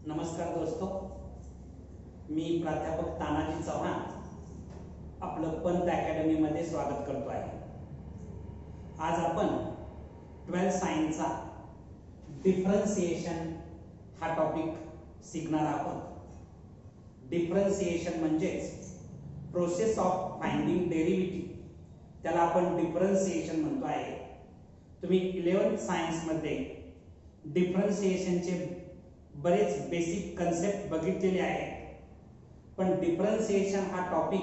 नमस्कार दोस्तों, मी प्राध्यापक तानाजी चव्हाण आपलं पंत अकॅडमी मध्ये स्वागत करतो आहे। आज आपण 12th सायन्सचा डिफरन्शिएशन हा टॉपिक शिकणार आहोत। डिफरन्शिएशन म्हणजेच प्रोसेस ऑफ फाइंडिंग डेरिव्हेटिव्ह, त्याला आपण डिफरन्शिएशन म्हणतो आहे। तुम्ही 11th सायन्स मध्ये डिफरन्शिएशनचे बरेच बेसिक कन्सेप्ट बघितलेले आहेत, पण डिफरन्शिएशन हा टॉपिक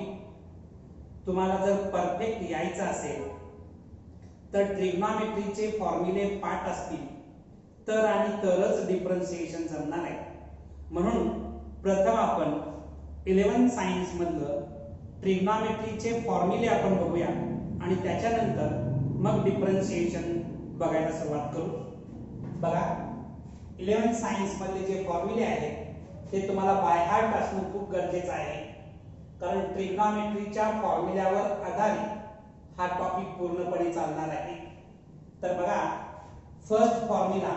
तुम्हाला जर परफेक्ट यायचा असेल तर ट्रिग्नॉमेट्रीचे फॉर्म्युले पाठ असतील तर आणि तरच डिफरन्शिएशन जमणार आहे। म्हणून प्रथम आपण 11th सायन्स मधलं ट्रिग्नॉमेट्रीचे फॉर्म्युले आपण बघूया आणि त्याच्यानंतर मग डिफरन्शिएशन बघायला सुरुवात करू। बघा, 11th सायन्स मधले जे फॉर्म्युले आहेत ते तुम्हाला बाय हार्ट असणं खूप गरजेचं आहे, कारण ट्रिग्नॉमेट्रीच्या फॉर्म्युल्यावर आधारित हा टॉपिक पूर्णपणे चालणार आहे। तर बघा, first formula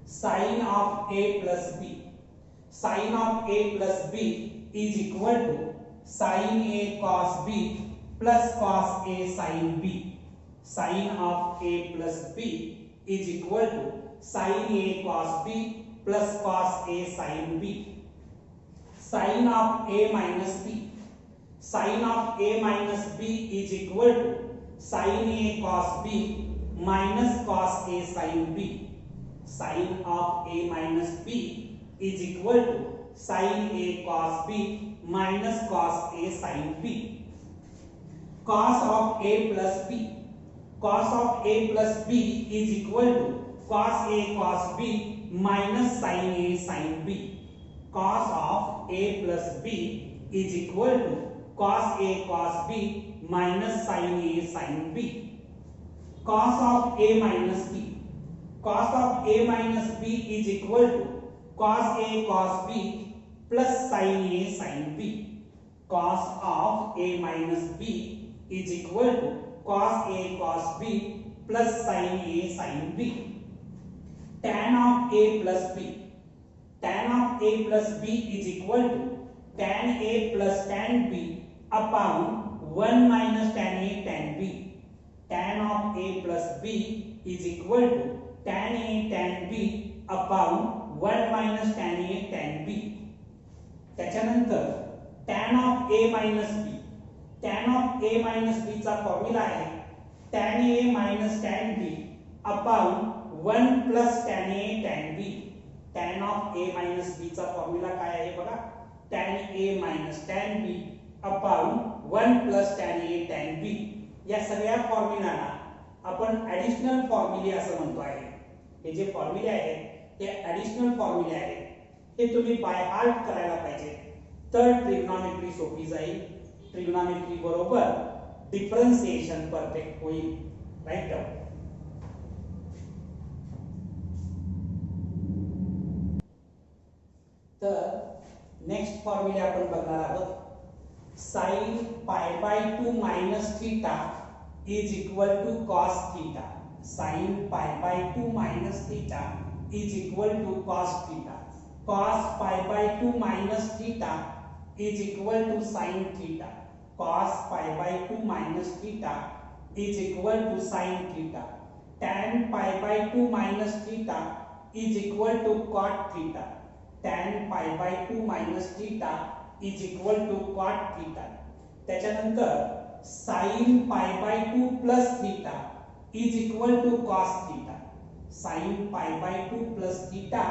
sin of a plus b, sin of a plus b is equal to sin a cos b plus cos a sin b. Sin of a plus b is equal to sin a cos b plus cos a sin b. Sin of a minus b, sin of a minus b is equal to sin a cos b minus cos a sin b. Sin of a minus b is equal to sin a cos b minus cos a sin b. Cos of a plus b, cos of a plus b is equal to cos a cos b minus sin a sin b. Cos of a plus b is equal to cos a cos b minus sin a sin b. Cos of a minus b, cos of a minus b is equal to cos a cos b plus sin a sin b. Cos of a minus b is equal to cos a cos b plus sin a sin b. Tan of a plus b, tan of a plus b is equal to tan a plus tan b upon 1 minus tan a tan b. Tan of a plus b is equal to tan a tan b upon 1 minus tan a tan b. त्याच्यानंतर tan of a minus b, tan of a minus b चा formula आहे tan a minus tan b upon 1 plus tan a tan b. tan of a minus b चा formula काय आहे बघा, tan a minus tan b upon 1 plus tan a tan b. या सगळ्या फॉर्म्युलांना आपण additional फॉर्म्युले असं म्हणतो आहे। हे जे फॉर्म्युले आहेत ते ऍडिशनल फॉर्म्युले आहेत, हे तुम्ही बाय हार्ट करायला पाहिजे, तर ट्रिग्नॉमेट्री सोपी जाईल। ट्रिग्नॉमेट्री बरोबर डिफरन्शिएशन परफेक्ट होईल, राईट? तर नेक्स्ट फॉर्म्युले आपण बघणार आहोत। sin pi by 2 minus theta is equal to cos theta. Sin pi by 2 minus theta is equal to cos theta. Cos pi by 2 minus theta is equal to sin theta. Cos pi by 2 minus theta is equal to sin theta. Tan pi by 2 minus theta is equal to cot theta. Tan pi by 2 minus theta is equal to cot theta. त्याच्यानंतर sin pi by 2 plus theta is equal to cos theta. Sin pi by 2 plus theta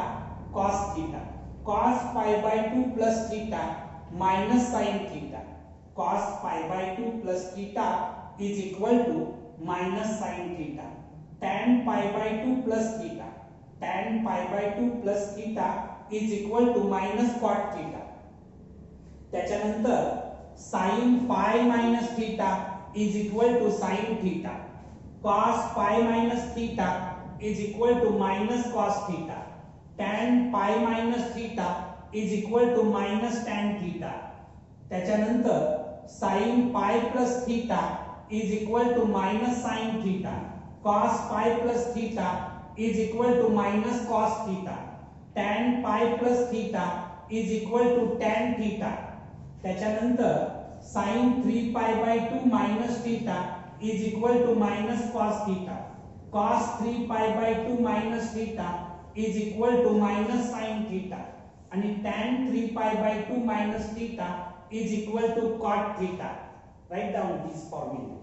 cos theta. Cos pi by 2 plus theta minus sin theta. Cos pi by 2 plus theta is equal to minus sin theta. Tan pi by 2 plus theta, tan pi by 2 plus theta is equal to minus cot theta. त्याच्यानंतर sin pi minus theta is equal to sin theta. Cos pi minus theta is equal to minus cos theta. Tan pi minus theta is equal to minus tan theta. त्याच्यानंतर sin pi plus theta is equal to minus sin theta. Cos pi plus theta is equal to minus cos theta. tan pi plus theta is equal to tan theta. त्याच्यानंतर sin 3 pi by 2 minus theta is equal to minus cos theta. cos 3 pi by 2 minus theta is equal to minus sin theta. आणि tan 3 pi by 2 minus theta is equal to cot theta. Write down this formula.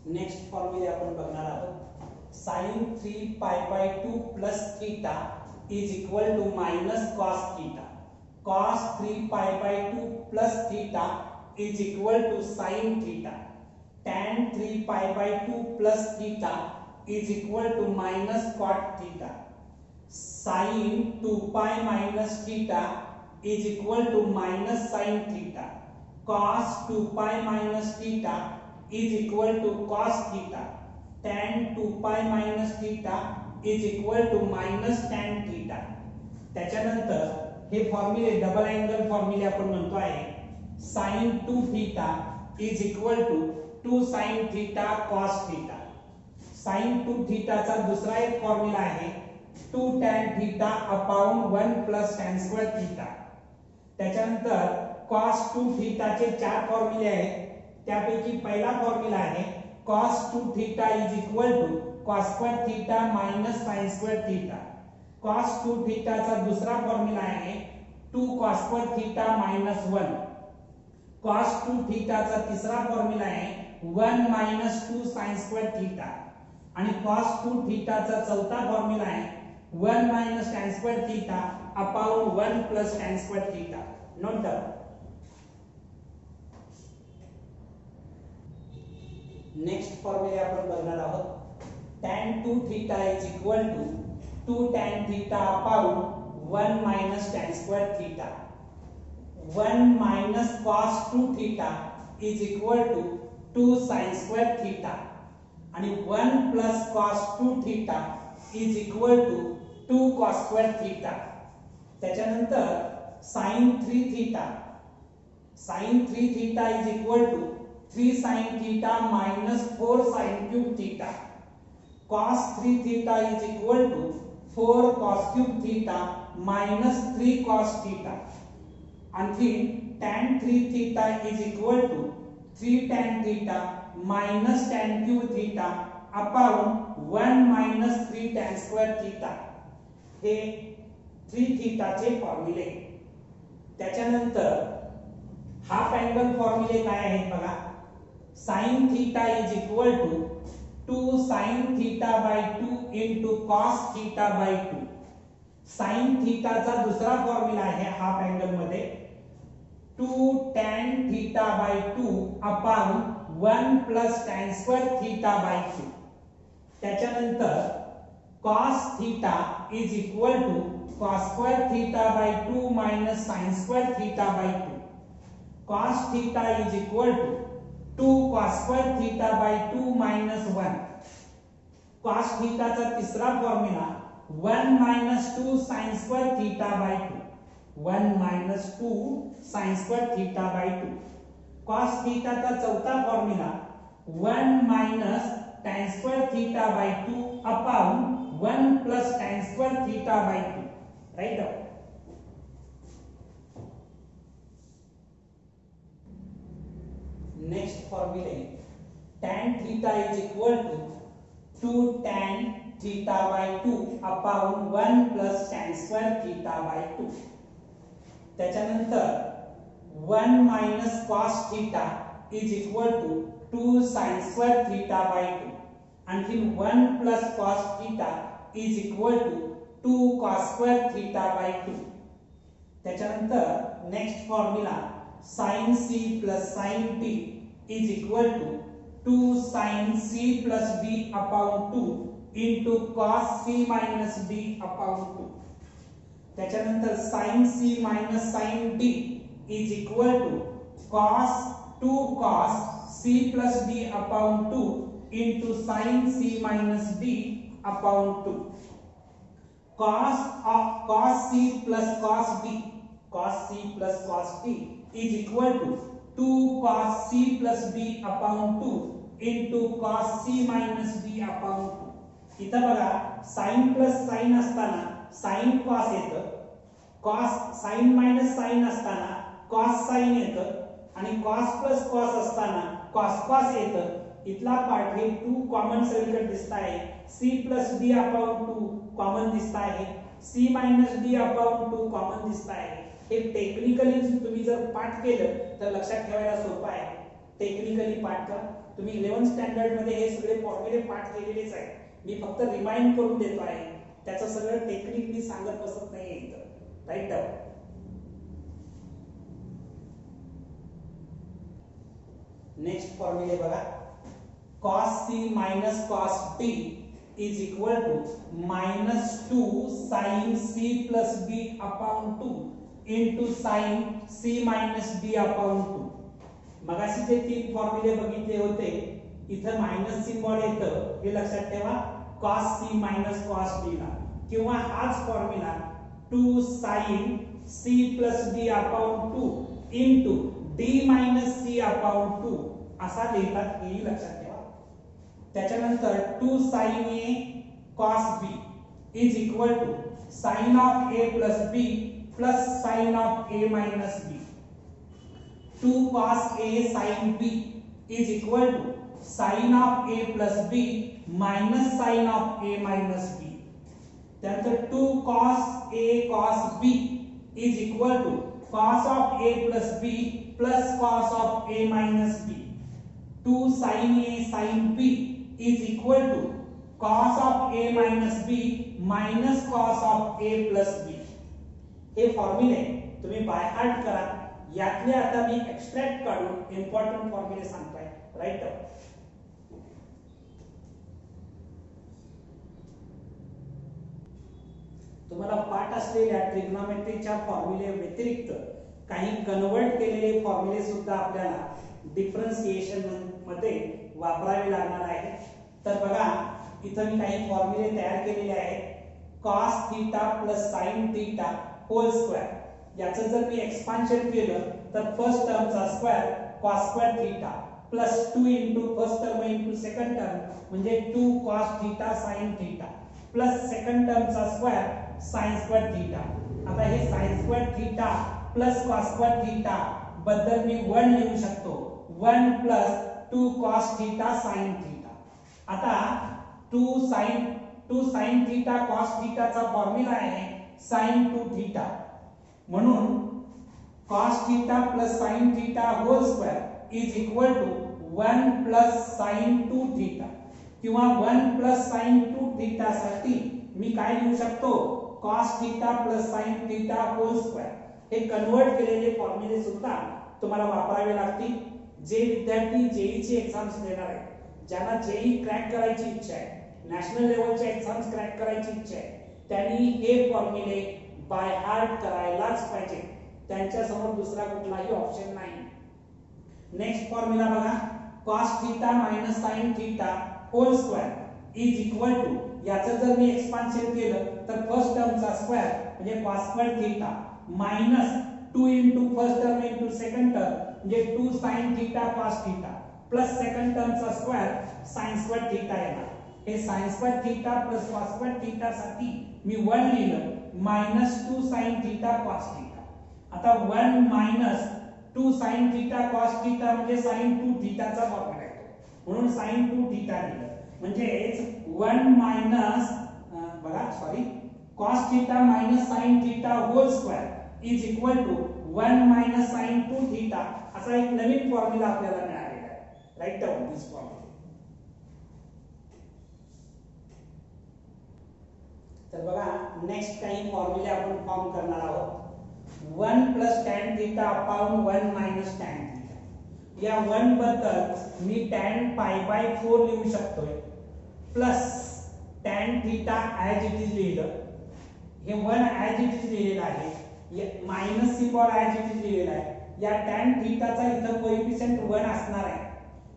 Next formula आपण बघणार आहोत. sin 3 pi by 2 plus theta is equal to minus cos theta. cos 3 pi by 2 plus theta is equal to sin theta. tan 3 pi by 2 plus theta is equal to minus cot theta. sin 2 pi minus theta is equal to minus sin theta. cos 2 pi minus theta is equal to cos theta. tan 2 pi minus theta is equal to minus tan theta. त्याच्यानंतर हे फॉर्म्युले double angle फॉर्म्युले आपण म्हणतो आहे. sin 2 theta is equal to 2 sin theta cos theta. sin 2 theta चा दुसरा एक formula आहे 2 tan theta upon 1 plus tan square theta. त्याच्यानंतर cos 2 theta चे चार फॉर्म्युले आहेत. त्यापैकी पहिला फॉर्म्युला आहे cos 2 theta is equal to cos square theta minus sin square theta. cos 2 theta चा दुसरा फॉर्म्युला आहे 2 cos square theta minus 1. cos 2 theta चा तिसरा फॉर्म्युला आहे 1 मायनस 2 sin स्क्वेअर थीटा. आणि cos 2 थीटा चा चौथा फॉर्म्युला आहे 1 minus tan square theta upon 1 plus tan square theta. Note down. Next formula आपण बघणार आहोत. tan 2 theta is equal to 2 tan theta upon 1 minus tan square theta. 1 minus cos 2 theta is equal to 2 sin square theta. आणि 1 plus cos 2 theta is equal to 2 cos square theta. त्याच्यानंतर sin 3 theta. sin 3 theta is equal to 3 sin theta minus 4 sin cube theta. cos 3 theta is equal to 4 cos cube theta minus 3 cos theta. आणखी tan 3 theta is equal to 3 tan theta minus tan cube theta upon 1 minus 3 tan square theta. हे 3 theta चे फॉर्म्युले. त्याच्यानंतर half angle फॉर्म्युले काय आहेत बघा. sin theta is equal to 2 sin theta by 2 into cos theta by 2. sin theta चा दुसरा formula आहे half angle मध्ये 2 tan theta by 2 upon 1 plus tan square theta by 2. त्याच्यानंतर cos theta is equal to cos square theta by 2 minus sin square theta by 2. cos theta is equal to 2 cos square theta by 2 minus 1. cos theta चा तिसरा formula 1 minus 2 sin square theta by 2. 1 minus 2 sin square theta by 2. cos theta चा चौथा formula 1 minus tan square theta by 2 upon 1 plus tan square theta by 2. Right down. Next formula, tan theta is equal to 2 tan theta by 2 upon 1 plus tan square theta by 2. त्याच्यानंतर 1 minus cos theta is equal to 2 sin square theta by 2. आणखी 1 plus cos theta is equal to 2 cos square theta by 2. त्याच्यानंतर next formula sin c plus sin t is equal to 2 sin c plus d upon 2 into cos c minus d upon 2. त्याच्यानंतर sin c minus sin d is equal to cos 2 cos c plus d upon 2 into sin c minus d upon 2. cos c plus cos d is equal to 2 cos c plus d upon 2 into cos c minus d upon 2. इथं बघा sign plus sign असताना sine cos येतं, cos sine minus sign असताना cos sine येतं, आणि cos plus cos असताना cos cos येतं. इथला पार्ट हे 2 कॉमन सगळीकडे दिसत आहे. c plus d upon 2 common दिसत आहे, c minus d upon 2 common दिसत आहे. हे टेक्निकली तुम्ही जर पाठ केलं तर लक्षात ठेवायला सोपं आहे. टेक्निकली पाठ करा. तुम्ही 11th स्टँडर्ड मध्ये हे सगळे फॉर्म्युले पाठ केलेलेच आहे. मी फक्त रिमाइंड करून देतो आहे. त्याचं सगळं टेक्निक मी सांगत बसत नाहीये इथं. राईट. नेक्स्ट फॉर्म्युले बघा. cos c minus cos t is equal to minus 2 sin c plus d upon 2 into sin c minus d upon 2. मगाशी जे 3 फॉर्म्युले बघितले होते इथं मायनस सिम्बॉल येतं, हे लक्षात ठेवा. cos c minus cos d ला, किंवा हाच formula 2 sin c plus d upon 2 into d minus c upon 2 असा लिहितात, हे लक्षात ठेवा. त्याच्यानंतर 2 sin a cos b is equal to sin of a plus b plus sin of a minus b. 2 cos a sin b is equal to sin of a plus b minus sin of a minus b. त्यानंतर 2 cos a cos b is equal to cos of a plus b plus cos of a minus b. 2 sin a sin b is equal to cos of a minus b minus cos of a plus b. हे फॉर्म्युले तुम्ही by heart करा. यातले आता मी extract काढून important फॉर्म्युले सांगताय. Right. तुम्हाला पाठ असलेल्या ट्रिग्नोमेट्रीच्या फॉर्म्युले व्यतिरिक्त काही कन्वर्ट केलेले फॉर्म्युले सुद्धा आपल्याला डिफरन्शिएशन मध्ये वापरावे लागणार आहे. तर बघा इथं मी काही फॉर्म्युले तयार केलेले आहेत. cos theta plus sin theta whole square, याचं जर मी एक्सपान्शन केलं तर फर्स्ट टर्मचा square cos square theta plus 2 into first term into second term म्हणजे 2 cos theta sin theta plus second टर्मचा स्क्वेअर sin स्क्वेअर थीटा. आता हे sin square theta plus cos square theta बद्दल मी 1 लिहू शकतो. 1 plus 2 cos theta sin theta. आता 2 sin theta cos थीटाचा formula आहे sin 2 थीटा. म्हणून cos theta plus sin theta whole square is equal to 1 plus sin 2 theta, किंवा 1 plus sin 2 theta साठी मी काय लिहू शकतो cos theta plus sin theta whole square. हे convert केलेले फॉर्म्युले सुद्धा तुम्हाला वापरावे लागतील. जे विद्यार्थी जेई ची एक्झाम्स देणार आहेत, ज्यांना जेई क्रॅक करायची इच्छा आहे, नॅशनल लेवलच्या एक्झाम्स क्रॅक करायची इच्छा आहे, त्यांनी हे फॉर्म्युले बाय हार्ट करायलाच पाहिजे. त्यांच्या समोर दुसरा कुठलाही ऑप्शन नाही. नेक्स्ट फॉर्म्युला बघा. cos theta minus sin theta whole square is equal to, याचं जर मी एक्सपान्शन केलं तर फर्स्ट टर्मचा स्क्वेअर म्हणजे cos square theta minus 2 into first term into second term म्हणजे 2 sin theta cos theta plus second टर्मचा स्क्वेअर sin स्क्वेअर थीटा येणार. हे sin square theta plus cos square theta साठी मी 1 लिहिलं minus 2 sin theta cos theta. आता 1 minus 2 sin theta cos theta म्हणजे sin 2 थीटाचा formula येतो, म्हणून sin 2 थीटा लिहिलं. म्हणजे 1 मायनस बघा sorry cos theta minus sin theta whole square is equal to 1 minus sin 2 theta असा एक नवीन फॉर्म्युला आपल्याला मिळालेला आहे. Write down this formula. तर बघा नेक्स्ट काही फॉर्म्युले आपण फॉर्म करणार आहोत. 1 plus tan theta upon 1 minus tan theta. या 1 बद्दल मी tan पाय बाय 4 लिहू शकतोय plus tan theta as it is लिहिलं. हे 1 ॲज इट इज लिहिलेलं आहे, minus symbol as it is लिहिलेला आहे. या tan थीटाचा इथं कोएफिशिएंट 1 असणार आहे.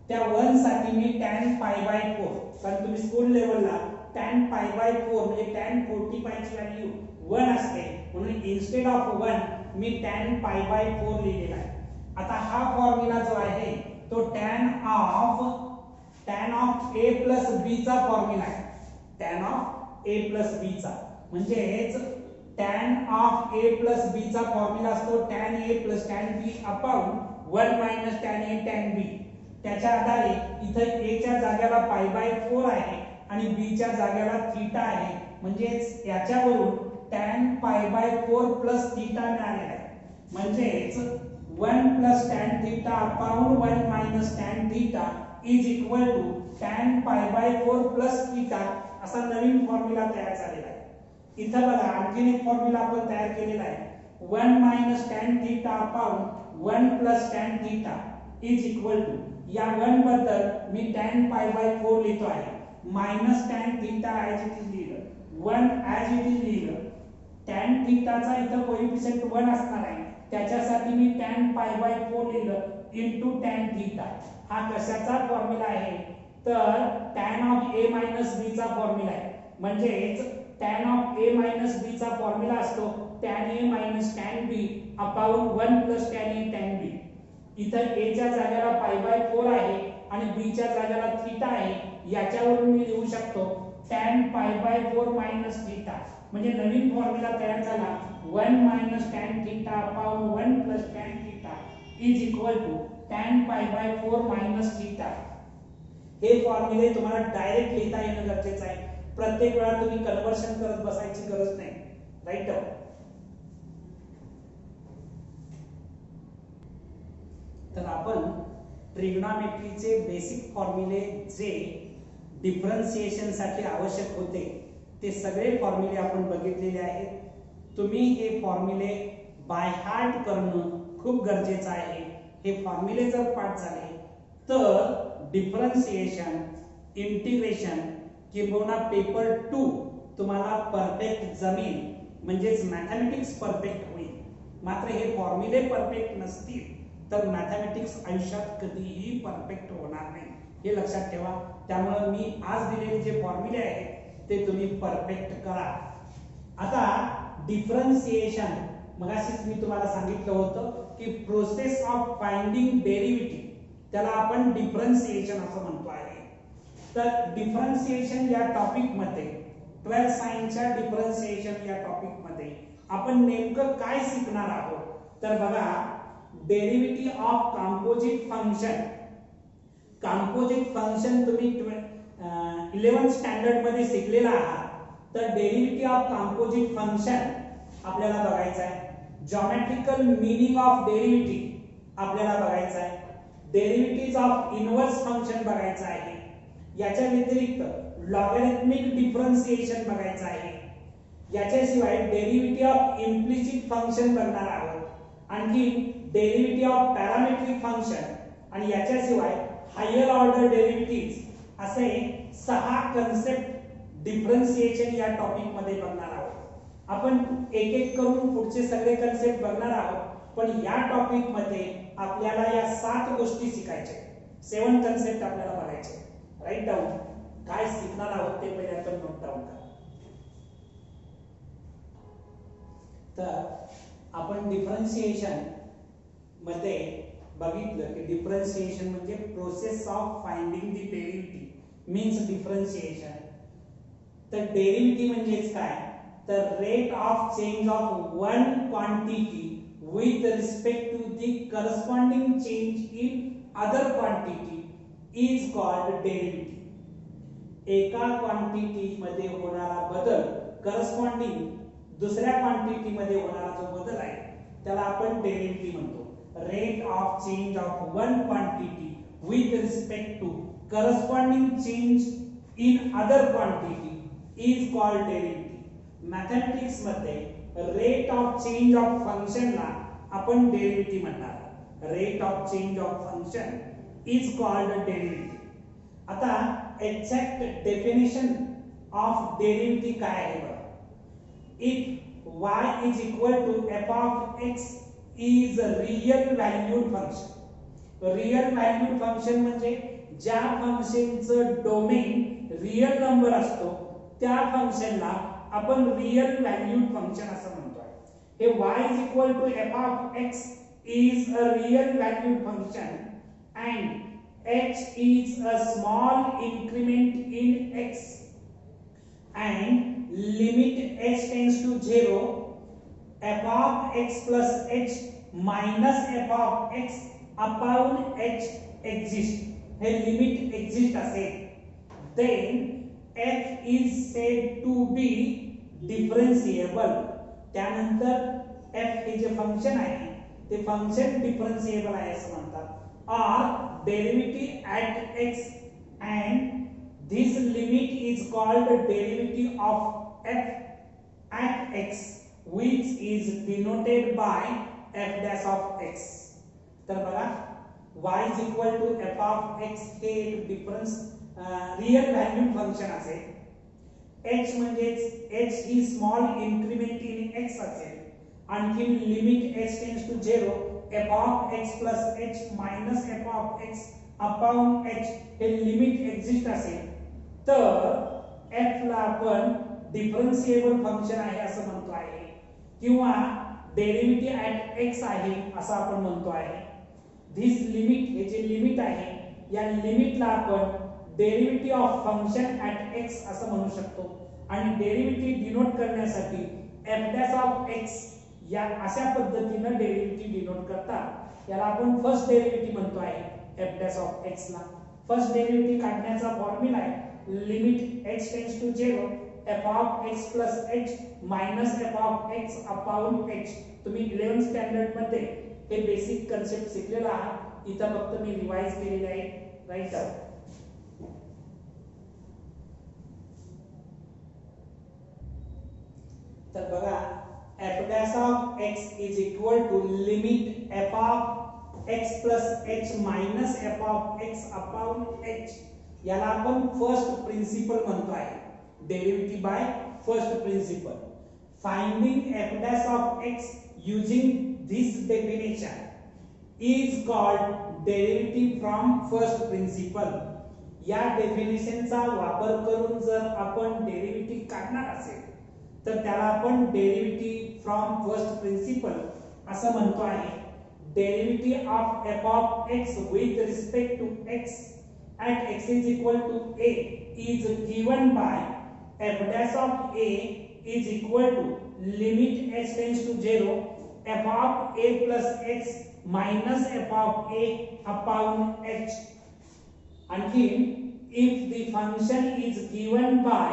त्या 1 साठी मी tan पाय बाय 4, कारण तुम्ही स्कूल लेवलला tan पाय बाय 4 म्हणजे tan 45 ची व्हॅल्यू 1 असते, म्हणून इन्स्टेड ऑफ 1 मी tan पाय बाय 4 लिहिलेला आहे. आता हा फॉर्म्युला जो आहे तो tan of a plus b चा फॉर्म्युला आहे. टॅन ऑफ ए प्लस बी चा, म्हणजेच टॅन ऑफ ए प्लस बी चा फॉर्म्युला असतो tan A plus tan B upon 1 minus tan A tan बी. त्याच्या आधारे इथे ए च्या जागेला पाय बाय 4 आहे आणि बी च्या जागेला थीटा आहे, म्हणजेच याच्यावरून tan pi by 4 plus theta मिळालेला आहे. म्हणजेच 1 plus tan theta upon 1 minus tan theta is equal to tan pi by 4 plus theta असा नवीन फॉर्म्युला तयार झालेला आहे. इथं बघा आणखीन एक फॉर्म्युला आपण तयार केलेला आहे 1 minus tan theta upon 1 plus tan theta is equal to, या 1 बद्दल मी टॅन पाय बाय 4 लिहितो आहे, minus tan theta as it is लिहिलं, 1 ॲज इट इज लिहिलं. टॅन थीटाचा इथं कोएफिशिएंट 1 असणार आहे, त्याच्यासाठी मी टॅन पाय बाय 4 लिहिलं इनटू टॅन थीटा. हा कशाचा फॉर्म्युला आहे तर टॅन ऑफ ए मायनस बी चा फॉर्म्युला आहे. म्हणजेच टॅन ऑफ ए मायनस बी चा फॉर्म्युला असतो tan A minus tan B upon 1 plus tan A tan बी. इथं ए च्या जागेला पाय बाय 4 आहे आणि बी च्या जागेला थीटा आहे, याच्यावरून मी लिहू शकतो tan pi by 4 minus theta. म्हणजे नवीन फॉर्म्युला तयार झाला 1 minus tan theta upon 1 plus tan theta is equal to tan pi by 4 minus theta. हे फॉर्म्युले तुम्हाला डायरेक्ट लिहिता येणं गरजेचं आहे, प्रत्येक वेळा तुम्ही कन्वर्शन करत बसायची गरज नाही. राईट. तर आपण ट्रिग्नॉमेट्रीचे बेसिक फॉर्म्युले जे डिफरन्शिएशन साठी आवश्यक होते ते सगळे फॉर्म्युले आपण बघितलेले आहेत. तुम्ही हे फॉर्म्युले बाय हार्ट करणं खूप गरजेचं आहे. हे फॉर्म्युले जर पाठ झाले तर डिफरन्शिएशन, इंटिग्रेशन किंवा पेपर 2 तुम्हाला परफेक्ट जमेल, म्हणजेच मॅथमॅटिक्स परफेक्ट होईल. मात्र हे फॉर्म्युले परफेक्ट नसतील तर मॅथमॅटिक्स आयुष्यात कधीही परफेक्ट होणार नाही, हे लक्षात ठेवा. त्यामुळे मी आज दिलेले जे फॉर्म्युले आहेत ते तुम्ही परफेक्ट करा. आता डिफरन्शिएशन, मगाशीच मी तुम्हाला सांगितलं होतं की प्रोसेस ऑफ फाइंडिंग डेरिव्हेटिव्ह, त्याला आपण डिफरन्शिएशन असं म्हणतो आहे. तर डिफरन्शिएशन या टॉपिक मध्ये 12th सायन्सच्या डिफरन्शिएशन या टॉपिक मध्ये आपण नेमकं काय शिकणार आहोत तर बघा, derivative of composite function. Composite function तुम्ही 11th स्टँडर्ड मध्ये शिकलेला आहात. तर डेरिव्हेटिव्ह ऑफ कंपोजिट फंक्शन आपल्याला बघायचं आहे. जॉमेट्रिकल मीनिंग ऑफ डेरिव्हेटिव्ह आपल्याला बघायचं आहे. डेरिव्हेटिव्ह ऑफ इनव्हर्स फंक्शन बघायचं आहे. याच्या व्यतिरिक्त लॉगॅरिथमिक डिफरन्शिएशन बघायचं आहे. याच्याशिवाय डेरिव्हेटिव्ह ऑफ इम्प्लिसिट फंक्शन बघणार आहोत. आणखी डेरिव्हेटिव्ह ऑफ पॅरामेट्रिक फंक्शन आणि याच्याशिवाय हायर ऑर्डर डेरिव्हेटिव्ह्ज असे 6 कन्सेप्ट डिफरन्शिएशन या टॉपिक मध्ये बघणार आहोत. आपण एक एक करून पुढचे सगळे कन्सेप्ट बघणार आहोत, पण या टॉपिक मध्ये आपल्याला या 7 गोष्टी शिकायच्या. 7 कन्सेप्ट आपल्याला बघायचे. Write down. काय शिकणार आहोत ते पहिले आपण नोट डाऊन करा. तर आपण डिफरन्शिएशन मध्ये बघितलं की डिफरन्शिएशन म्हणजे process of finding the derivative means differentiation. तर डेरिव्हेटिव्ह म्हणजेच काय तर rate of change of one quantity with respect to the corresponding change in other quantity is called derivative. एका क्वांटिटी मध्ये होणारा बदल करस्पॉन्डिंग दुसऱ्या क्वांटिटी मध्ये होणारा जो बदल आहे त्याला आपण डेरिव्हेटिव्ह म्हणतो. Rate of change of one quantity with respect to corresponding change in other quantity is called derivative. Mathematics मध्ये rate of change of function ला आपण डेरिव्हेटिव्ह म्हणणार. Rate of change of function is called derivative. आता exact definition of derivative काय आहे बघा. If y is equal to f of x is a real valued function. Real valued function म्हणजे ज्या फंक्शनचं domain real number असतो त्या फंक्शनला आपण रियल व्हॅल्यूड फंक्शन असं म्हणतो. हे y is equal to f of x is a real valued function and h is a small increment in x. and limit h tends to 0 f of x plus h minus f of x upon h exist. हे limit exist असेल then f is said to be differentiable. त्यानंतर f हे जे function आहे ते function डिफरन्शिएबल आहे असं म्हणतात. or derivative at x and this limit is called derivative of f at x which is denoted by f dash of x. तर बघा y is equal to f of x हे एक difference real value function असेल. h म्हणजेच h ही small increment in x असेल. आणखी limit h tends to 0 f of x plus h minus f of x upon h हे limit exist असेल तर f ला आपण डिफरन्शिएबल फंक्शन आहे असं म्हणतो आहे किंवा डेरिव्हेटिव्ह ऍट x आहे असं आपण म्हणतो आहे. दिस लिमिट हे जे लिमिट आहे या लिमिटला आपण derivative of function at x असं म्हणू शकतो आणि डेरिव्हेटिव्ह डिनोट करण्यासाठी f डॅश ऑफ x या अशा पद्धतीने डेरिव्हेटिव्ह डिनोट करतात. याला आपण फर्स्ट डेरिव्हेटिव्ह म्हणतो आहे f डॅश ऑफ x ला. फर्स्ट डेरिव्हेटिव्ह काढण्याचा फॉर्म्युला आहे limit h tends to 0 f of x plus h minus f of x upon h. तुम्ही 11th स्टँडर्ड मध्ये हे बेसिक कन्सेप्ट शिकलेला आहात. इथं फक्त मी रिवाइज केलेले आहे. राईट तर बघा f dash of x is equal to limit f of x plus h minus f of x upon h. याला आपण फर्स्ट प्रिन्सिपल म्हणतो आहे. Derivative by first principle. Finding f dash of x using this definition is called derivative from first principle. या डेफिनेशनचा वापर करून जर आपण derivative काढणार असेल तर त्याला आपण डेरिव्हेटिव्ह फ्रॉम फर्स्ट प्रिन्सिपल असं म्हणतो आहे. Derivative of f of x with respect to x at x is equal to a is given by f dash of a is equal to limit h tends to 0 f of a plus x minus f of a upon h. आणखी if the function is given by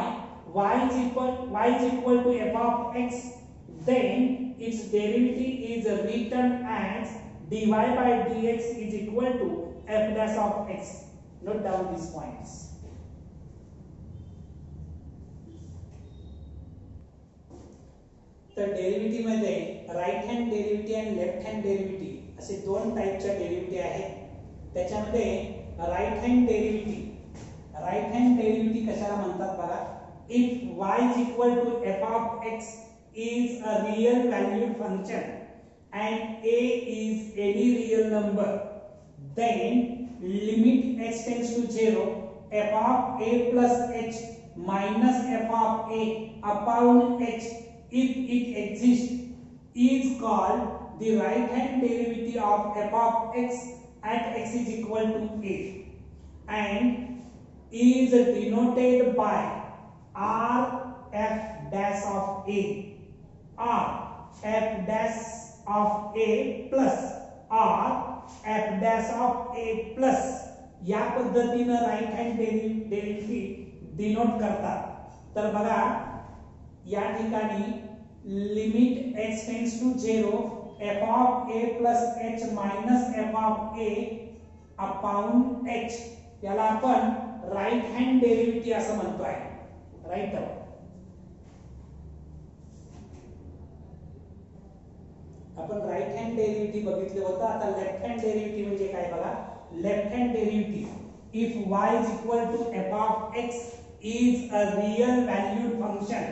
y is equal to f of x then its derivative is written as dy by dx is equal to f dash of x. Note down these points. तर derivative मध्ये right hand derivative आणि left hand derivative असे दोन टाइपच्या derivative आहेत. त्याच्यामध्ये right hand derivative कशाला म्हणतात बघा. If y is equal to f of x is a real valued function and a is any real number then limit h tends to 0 f of a plus h minus f of a upon h if it exists is called the right hand derivative of f of x at x is equal to a and is denoted by r f dash of a or f dash of a plus or f dash of a plus. या पद्धतीने right hand derivative denote करतात. तर बघा या ठिकाणी limit x tends to 0 f of a plus h minus f of a upon h याला आपण right hand derivative असं म्हणतो आहे. राइट आपण राइट हँड डेरिव्हेटिव्ह बघितले होतं. आता लेफ्ट हँड डेरिव्हेटिव्ह म्हणजे काय बघा. Left hand derivative if y is equal to f of x is a real valued function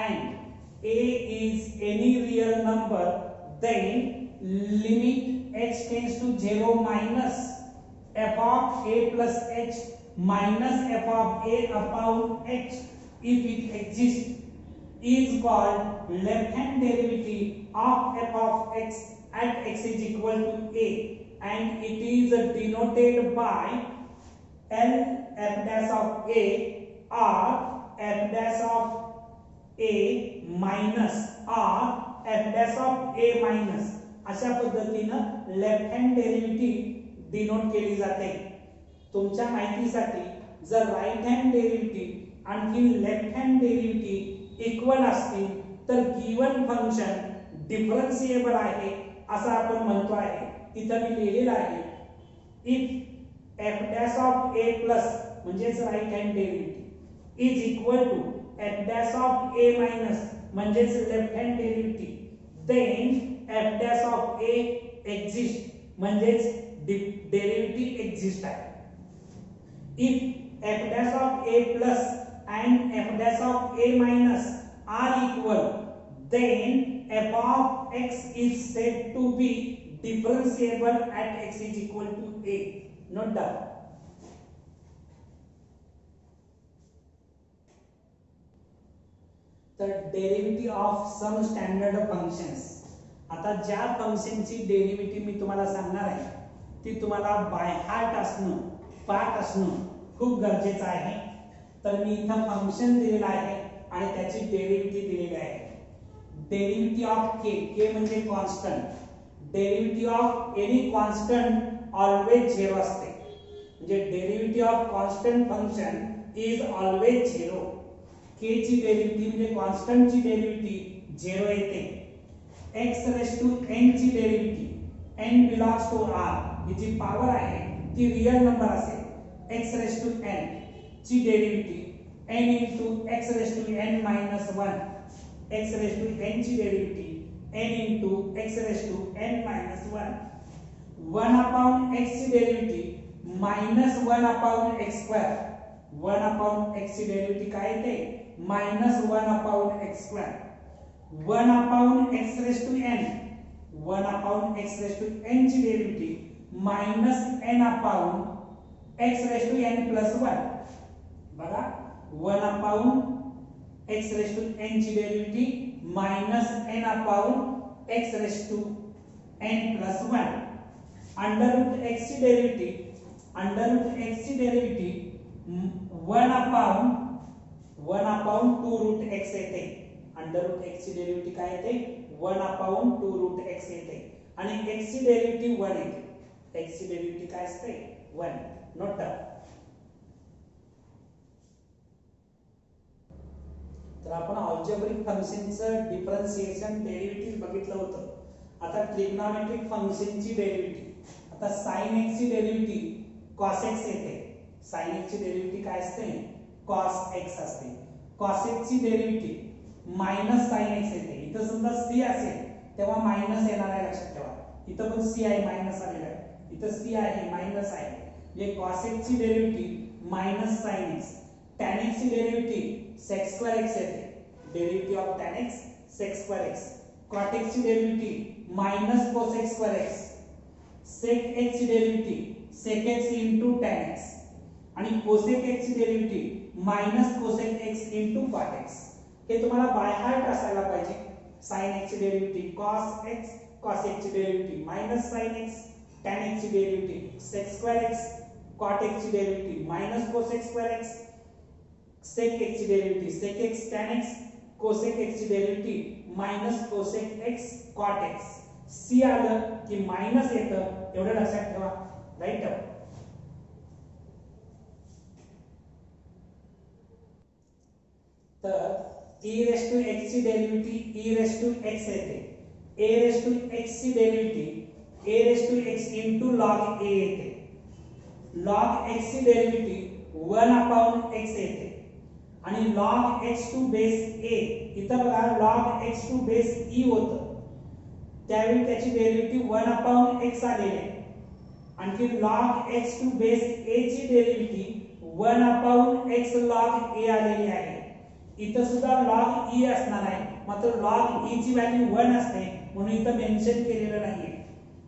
and a is any real number then limit h tends to 0 minus f of a plus h minus f of a upon h if it exists is called left hand derivative of f of x at x is equal to a and it is denoted by l f dash of a or f dash of a minus or f dash of a minus अशा पद्धतीनं left hand derivative denote केली जाते. तुमच्या माहितीसाठी जर right hand derivative आणि left hand derivative equal असतील तर गिवन फंक्शन डिफरन्शिएबल आहे असं आपण म्हणतो आहे. इथं मी लिहिलेलं आहे if f dash of a plus म्हणजेच right hand derivative is equal to f dash of a minus म्हणजेच left hand derivative then f dash of a exist म्हणजेच डेरिव्हेटिव्ह एक्झिस्ट आहे. If f dash of a plus and f dash of a minus are equal then f of x is said to be differentiable at x is equal to a. Note down. The derivative of some standard functions. आता ज्या फंक्शनची derivative मी तुम्हाला सांगणार आहे ती तुम्हाला by heart असणं पाठ असणं खूप गरजेचं आहे. तर मी इथं फंक्शन दिलेलं आहे आणि त्याची डेरिव्हेटिव्ह दिलेली आहे. डेरिव्हेटिव्ह ऑफ k म्हणजे constant. Derivative of any constant always 0 असते. म्हणजे derivative of constant function is always 0. k ची डेरिव्हेटिव्ह म्हणजे कॉन्स्टंट ची डेरिव्हेटिव्ह 0 येते. x रेस टू n ची derivative n belongs to r ही जी पॉवर आहे ती रियल नंबर असेल. x रेस टू n ची derivative n into x raise to n minus 1 x raise to n ची derivative n into x raise to n minus 1 1 upon x ची derivative minus 1 upon x square 1 upon x ची derivative काय येते minus 1 upon x square 1 upon x raised to n 1 upon x raised to n ची derivative minus n upon x raised to n plus 1 बघा 1 upon x raised to n ची derivative minus n upon x raised to n plus 1 under root x ची derivative 1 upon 2 root x येते. Under route x ची derivative काय येते 1 upon 2 root x येते आणि x ची डेरिव्हेटिव्ह 1 येते. x ची डेरिव्हेटिव्ह काय असते 1. Note down. तर आपण अल्जेब्रिक फंक्शनचं डिफरन्शिएशन डेरिव्हेटिव्ह बघितलं होतं. आता ट्रिग्नोमेट्रिक फंक्शनची डेरिव्हेटिव्ह आता sin x ची डेरिव्हेटिव्ह cos x येते. sin x ची डेरिव्हेटिव्ह काय असते cos x असते. cos x ची डेरिव्हेटिव्ह मायनस साइन एक्स येते. इथं समजा सी असेल तेव्हा मायनस येणार आहे लक्षात ठेवा. इथं पण सी आहे मायनस आलेला आहे. इथं सी आहे मायनस आहे. म्हणजे cos x ची derivative minus sine x. tan x ची डेरिव्हेटिव्ह sec स्क्वेअर x येते. Derivative of tan x sec square x. cot x ची derivative minus cos x square x. sec x ची derivative sec x into tan x आणि cosec x ची derivative minus cosec x into cot x. हे तुम्हाला by heart असायला पाहिजे. sin x ची derivative cos x cos x ची derivative minus sin x tan x ची derivative sec square x cot x ची derivative minus cosec square x sec x ची derivative sec x tan x cosec x ची derivative minus cosec x cot x. c आलं की minus येतं एवढं लक्षात ठेवा. राईट. तर e raised to x ची derivative e raised to x येते. a raised to x ची derivative a raised to x into log a येते. log x ची डेरिव्हेटिव्ह 1 upon x येते आणि log x to base a इथं बघा log x to base e होतं त्यावेळी त्याची डेरिव्हेटिव्ह 1 upon x आलेली आहे. आणखी log x to base a ची derivative 1 upon x log a आलेली आहे. इथं सुद्धा log e असणार आहे मात्र log e ची व्हॅल्यू 1 असते म्हणून इथं मेन्शन केलेलं नाहीये.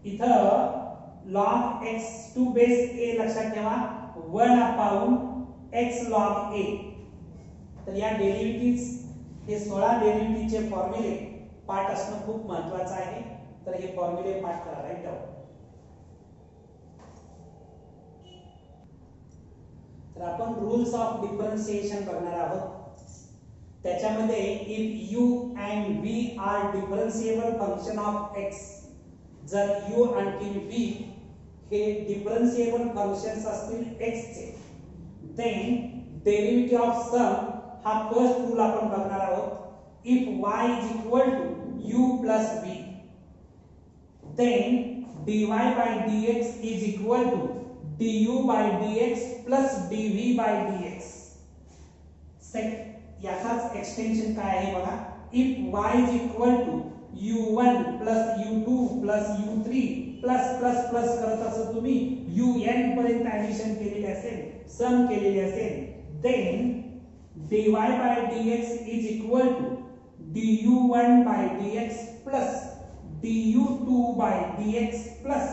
इथं log x to base a लक्षात ठेवा 1 upon x log a. तर या डेरिव्हेटिव्ह हे 16 डेरिव्हेटिव्हचे फॉर्म्युले पाठ असणं खूप महत्त्वाचं आहे. तर हे फॉर्म्युले पाठ करा. Write down. तर आपण रूल्स ऑफ डिफरन्शिएशन बघणार आहोत. त्याच्यामध्ये if u and v are differentiable function of x, जर u आणि v हे डिफरन्शिएबल फंक्शन्स असतील x चे, देन डेरिव्हेटिव्ह ऑफ सम हा फर्स्ट रूल आपण बघणार आहोत. If y is equal to u plus v, then dy by dx is equal to du by dx plus dv by dx. याचाच extension काय आहे बघा. If y is equal to u1 plus u2 plus u3 plus plus plus करत असं तुम्ही un पर्यंत addition केलेली असेल, सम केलेली असेल, then dy by dx is equal to du1 by dx plus du2 by dx plus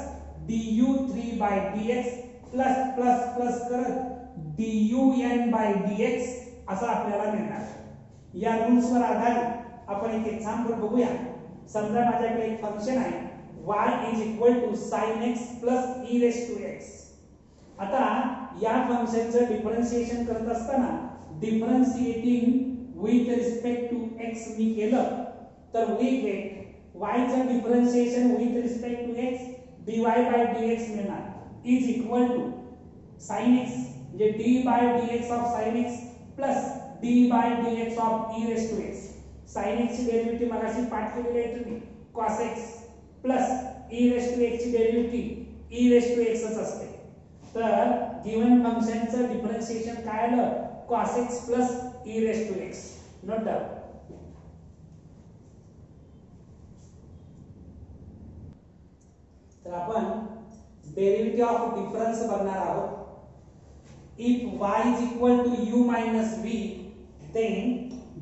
du3 by dx plus plus plus करत dun by dx असं आपल्याला मिळणार. या रूल्स वर आधारित आपण एक एक्झाम्पल बघूया. समजा माझ्याकडे एक फंक्शन आहे y is equal to sin x plus e raised to x. आता या फंक्शनचं डिफरन्शिएशन करत असताना differentiating with respect to x मी केलं तर वी गेट y चं differentiation with respect to x dy by dx मिळणार is equal to sin x म्हणजे d by dx of sin x plus d by dx of e raised to x. sin x ची derivative मगाशी पाठ केलेली आहे तुम्ही, cos x plus e raised to x ची derivative e raised to x च असते. तर गिवन फंक्शनचं डिफरन्शिएशन काय आलं, cos x plus e raised to x. Note down. तर आपण डेरिव्हेटिव्ह ऑफ डिफरन्स बघणार आहोत. If y is equal to u minus v, then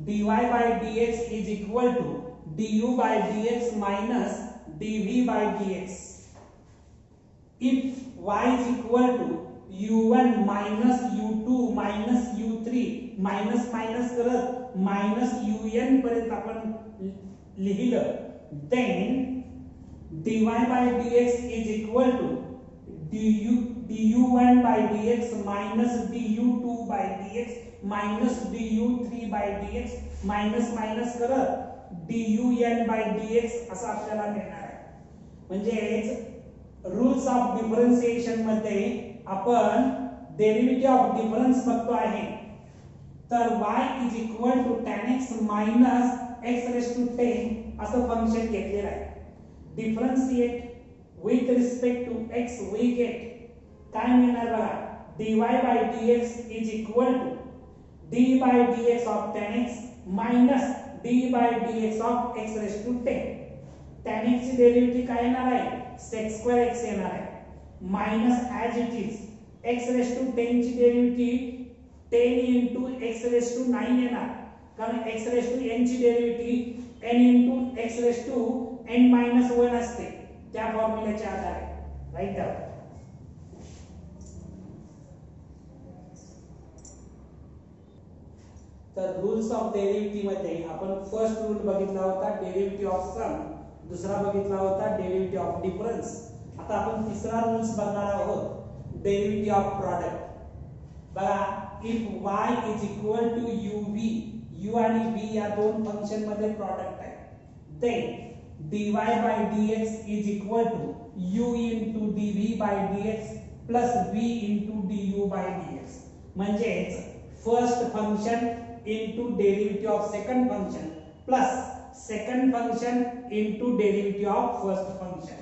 dy by dx is equal to du by dx minus dv by dx. If y is equal to u1 minus u2 minus u3 minus minus करत minus un पर्यंत आपण लिहिलं, then dy by dx is equal to du1 by dx minus du2 by dx minus du3 by dx minus minus करत dun by dx असं आपल्याला मिळणार आहे. म्हणजे रूल्स ऑफ डिफरन्शिएशन मध्ये आपण डेरिव्हेटिव्ह ऑफ डिफरन्स बघतो आहे. तर y is equal to tan x minus x raised to 10 असं फंक्शन घेतलेलं आहे. Differentiate with respect to x we get काय मिळणार बघा, dy by dx is equal to d by dx of tan x minus d by dx of x raised to 10. tan x ची derivative काय येणार आहे, sec square x येणार आहे, minus as it is x raised to 10 ची derivative 10 into x raised to 9 येणार, कारण x raised to n ची derivative n into x raised to n minus 1 असते त्या फॉर्म्युल्याच्या आधारे. Write down. तर रूल्स ऑफ डेरिव्हेटिव्ह मध्ये आपण फर्स्ट रूल बघितला होता डेरिव्हेटिव्ह ऑफ सम, दुसरा बघितला होता डेरिव्हेटिव्ह ऑफ डिफरन्स. आता आपण तिसरा रूल्स बघणार आहोत डेरिव्हेटिव्ह ऑफ प्रॉडक्ट. बघा, if y is equal to uv, u आणि v या दोन फंक्शन मध्ये प्रॉडक्ट आहे, then dy by dx is equal to u into dv by dx plus v into du by dx. म्हणजेच first function into derivative of second function plus second function into derivative of first function.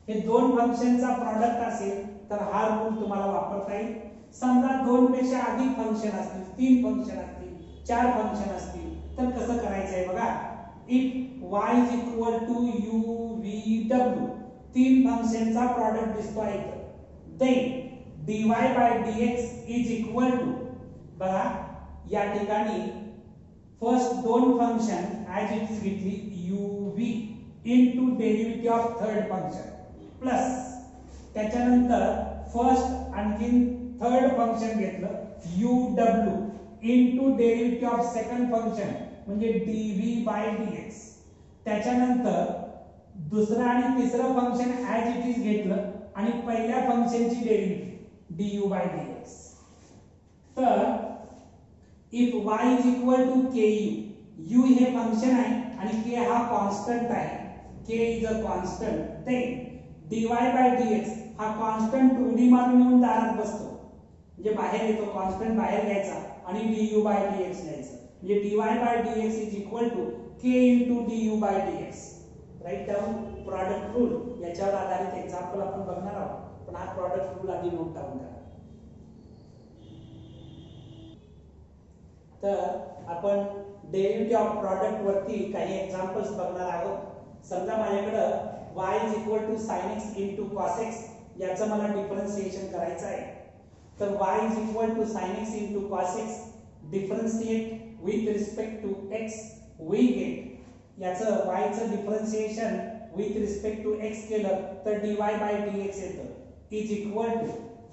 हे दोन फंक्शनचा product असेल तर हा rule तुम्हाला वापरता येईल. समजा दोन पेक्षा अधिक फंक्शन असतील, तीन फंक्शन असतील, चार फंक्शन असतील तर कसं करायचं आहे बघा. If y is equal to u v w, तीन फंक्शनचा प्रॉडक्ट दिसतो आहे, then dy by dx is equal to, बघा या ठिकाणी फर्स्ट दोन फंक्शन ॲज इट इज घेतली uv into derivative of third function plus त्याच्यानंतर फर्स्ट आणखी थर्ड फंक्शन घेतलं uw into derivative of second function म्हणजे dv by dx. त्याच्यानंतर दुसरं आणि तिसरं फंक्शन ॲज इट इज घेतलं आणि पहिल्या फंक्शनची डेरिव्हेटिव्ह du by dx. तर if y is equal to ku, u हे फंक्शन आहे आणि k हा कॉन्स्टंट आहे, k is a constant, then dy by dx हा कॉन्स्टंट उडी मारून येऊन दारात बसतो, म्हणजे बाहेर येतो, कॉन्स्टंट बाहेर घ्यायचा आणि du by dx घ्यायचं, म्हणजे dy by dx is equal to k into du by dx. Write down product rule, याच्यावर आधारित एक्झाम्पल आपण बघणार आहोत, पण हा प्रॉडक्ट रूल आधी नोट डाऊन करा. तर आपण डेरिव्हेटिव्ह ऑफ प्रॉडक्ट वरती काही एक्झाम्पल्स बघणार आहोत. समजा माझ्याकडे y is equal to sin x into cos x याचं मला डिफरन्शिएशन करायचं आहे. तर y is equal to sin x into cos x differentiate with respect to x, we get याचं y चं differentiation with respect to x केलं तर dy by dx येतं, is equal to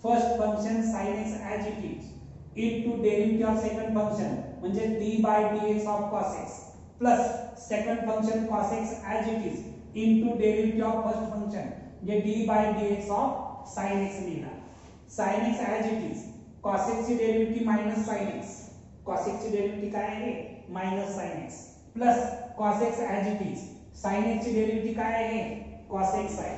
first function sin x as it is into derivative of second function म्हणजे d by dx of cos x plus second function cos x as it is into derivative of first function म्हणजे d by dx of sin x लिहिणार. sin x as it is, cos x ची derivative minus sin x, cos x ची derivative काय आहे minus sin x plus cos x as it is, sin x ची derivative काय आहे cos x आहे.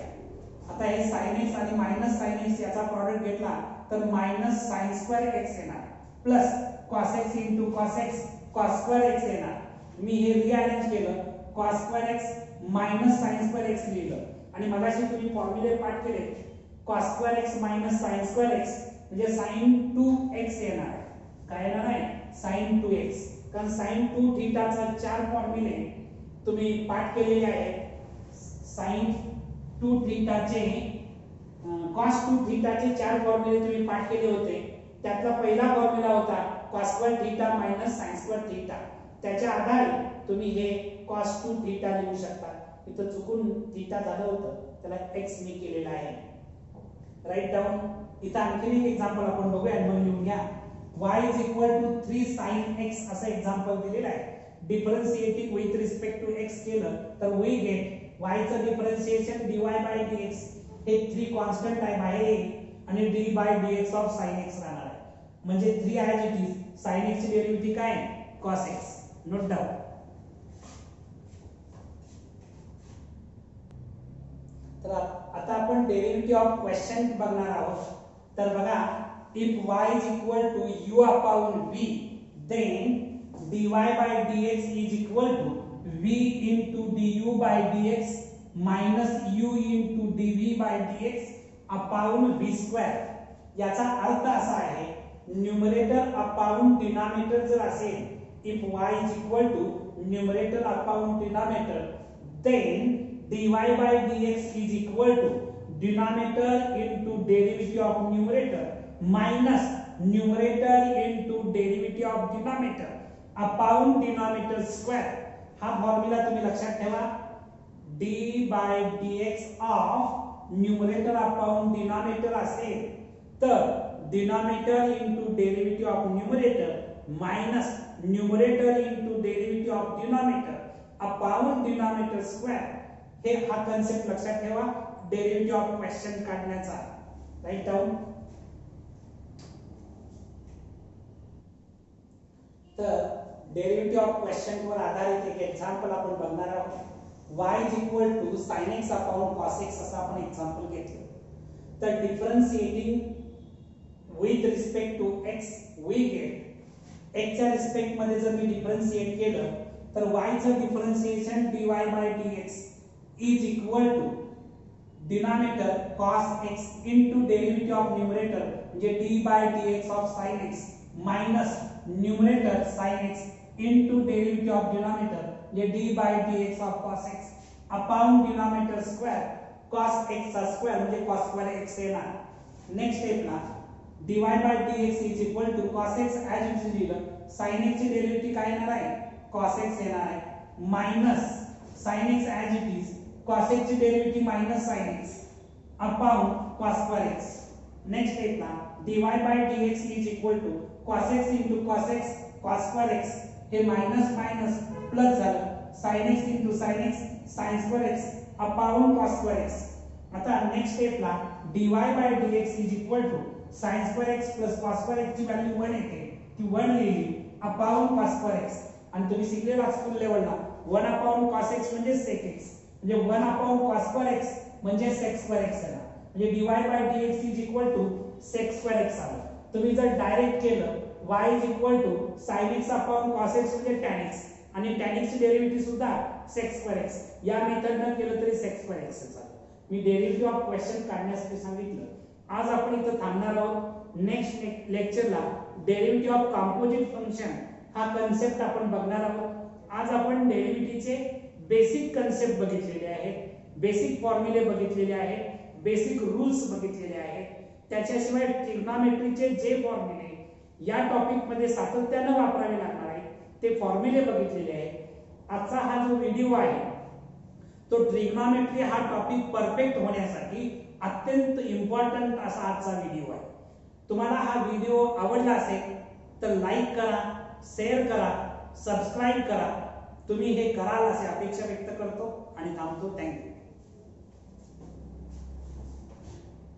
आता हे sin x आणि minus sin x याचा प्रॉडक्ट घेतला तर minus sin square x येणार plus cos x into cos x cos square x येणार. मी हे रिअरेंज केलं, cos square x minus sin square x लिहिलं आणि मगाशी तुम्ही फॉर्म्युले पाठ केले, cos square x minus sin square x म्हणजे sin 2x येणार. काय येणार आहे sin 2x, कारण sin 2 थीटाचा चार फॉर्म्युले तुम्ही पाठ केलेले आहेत. sin 2 थीटाचे cos 2 थीटाचे चार फॉर्म्युले तुम्ही पाठ केले होते. त्यातला पहिला फॉर्म्युला होता cos square theta minus sin square theta, त्याच्या आधारे तुम्ही हे cos 2 थीटा लिहू शकता. इथं चुकून थीटा झालं होतं, त्याला x मी केलेला आहे. Write down. इथं आणखी एक एक्झाम्पल आपण बघूया आणि मग लिहून घ्या. y is equal to 3 sin x असं एक्झाम्पल दिलेलं आहे. Differentiating with respect to x केलं तर वी गेट y चं डिफरन्शिएशन dy by dx हे 3 कॉन्स्टंट आहे बाहेर येईल आणि d by dx of sin x राहणार आहे, म्हणजे 3 as it is sin x ची डेरिव्हेटिव्ह काय cos x. Note down. तर आता आपण डेरिव्हेटिव्ह ऑफ क्वेश्चन बघणार आहोत. तर बघा, if y is equal to u upon v then dy by dx is equal to v into du by dx minus u into dv by dx upon v square. याचा अर्थ असा आहे, numerator upon denominator जर असेल, if y is equal to numerator upon denominator then dy by dx is equal to denominator into derivative of numerator minus numerator into derivative of denominator upon denominator square. हा formula तुम्ही लक्षात ठेवा. d by dx of numerator upon denominator असेल तर denominator into derivative of numerator minus numerator into derivative of denominator upon denominator square. हे हा concept लक्षात ठेवा डेरिवेटिव्ह ऑफ क्वेश्चन काढण्याचा. Write down. तर डेरिवेटिव्ह ऑफ क्वेश्चन वर आधारित एक एक्झाम्पल आपण बघणार आहोत. y is equal to sin x upon cos x असं आपण एक्झाम्पल घेतलं. तर differentiating with respect to x we get x च्या रिस्पेक्ट मध्ये जर मी डिफरन्शिएट केलं तर y चं differentiation dy by dx is equal to denominator cos x into derivative of numerator म्हणजे d by dx of sin x minus numerator sin x into derivative of denominator ये d by dx of cos x upon denominator square cos x चा square म्हणजे cos square x येणार. Next स्टेपला dy by dx is equal to cos x as it is लिहिलं, sin x ची derivative काय येणार आहे cos x येणार आहे minus sin x as it is cos x ची derivative minus sin x upon cos square x. Next स्टेपला dy by dx is equal to cos x into cos x cos square x हे minus minus plus झालं sin x into sin x sin square x upon cos square x. आता next स्टेपला dy by dx is equal to sin square x plus cos square x ची value 1 येते, ती 1 लिहिली upon cos square x. आणि तुम्ही शिकलेला school लेवलला 1 अपॉन कॉस एक्स म्हणजे सेक एक्स, म्हणजे 1 अपॉन कॉस स्क्वेअर एक्स म्हणजे सेक स्क्वेअर एक्स आला. म्हणजे dy by dx is equal to sec square x आला. तुम्ही जर डायरेक्ट केलं y is equal to sin x upon cos x म्हणजे tan x, आणि tan x ची डेरिव्हेटिव्ह सुद्धा sec स्क्वेअर x. या मेथडने केलं तरी sec स्क्वेअर x च आहे. मी डेरिव्हेटिव्ह ऑफ क्वेश्चन काढण्यासाठी सांगितलं. आज आपण इथं थांबणार आहोत. नेक्स्ट लेक्चरला डेरिव्हेटिव्ह ऑफ कंपोजिट फंक्शन हा कन्सेप्ट आपण बघणार आहोत. आज आपण डेरिव्हेटिव्हचे बेसिक कन्सेप्ट बघितलेले आहेत, बेसिक फॉर्म्युले बघितलेले आहेत, बेसिक रूल्स बघितलेले आहेत. त्याच्याशिवाय ट्रिग्नॉमेट्रीचे जे फॉर्म्युले या टॉपिक मध्ये सातत्याने वापरावे लागणार आहेत ते फॉर्म्युले बघितलेले आहेत. आजचा हा जो व्हिडिओ आहे तो ट्रिग्नॉमेट्री हा टॉपिक परफेक्ट होण्यासाठी अत्यंत इम्पॉर्टंट असा आजचा व्हिडिओ आहे. तुम्हाला हा व्हिडिओ आवडला असेल तर लाईक करा, शेअर करा, सबस्क्राईब करा. तुम्ही हे कराल अशी अपेक्षा व्यक्त करतो आणि थांबतो. थँक्यू.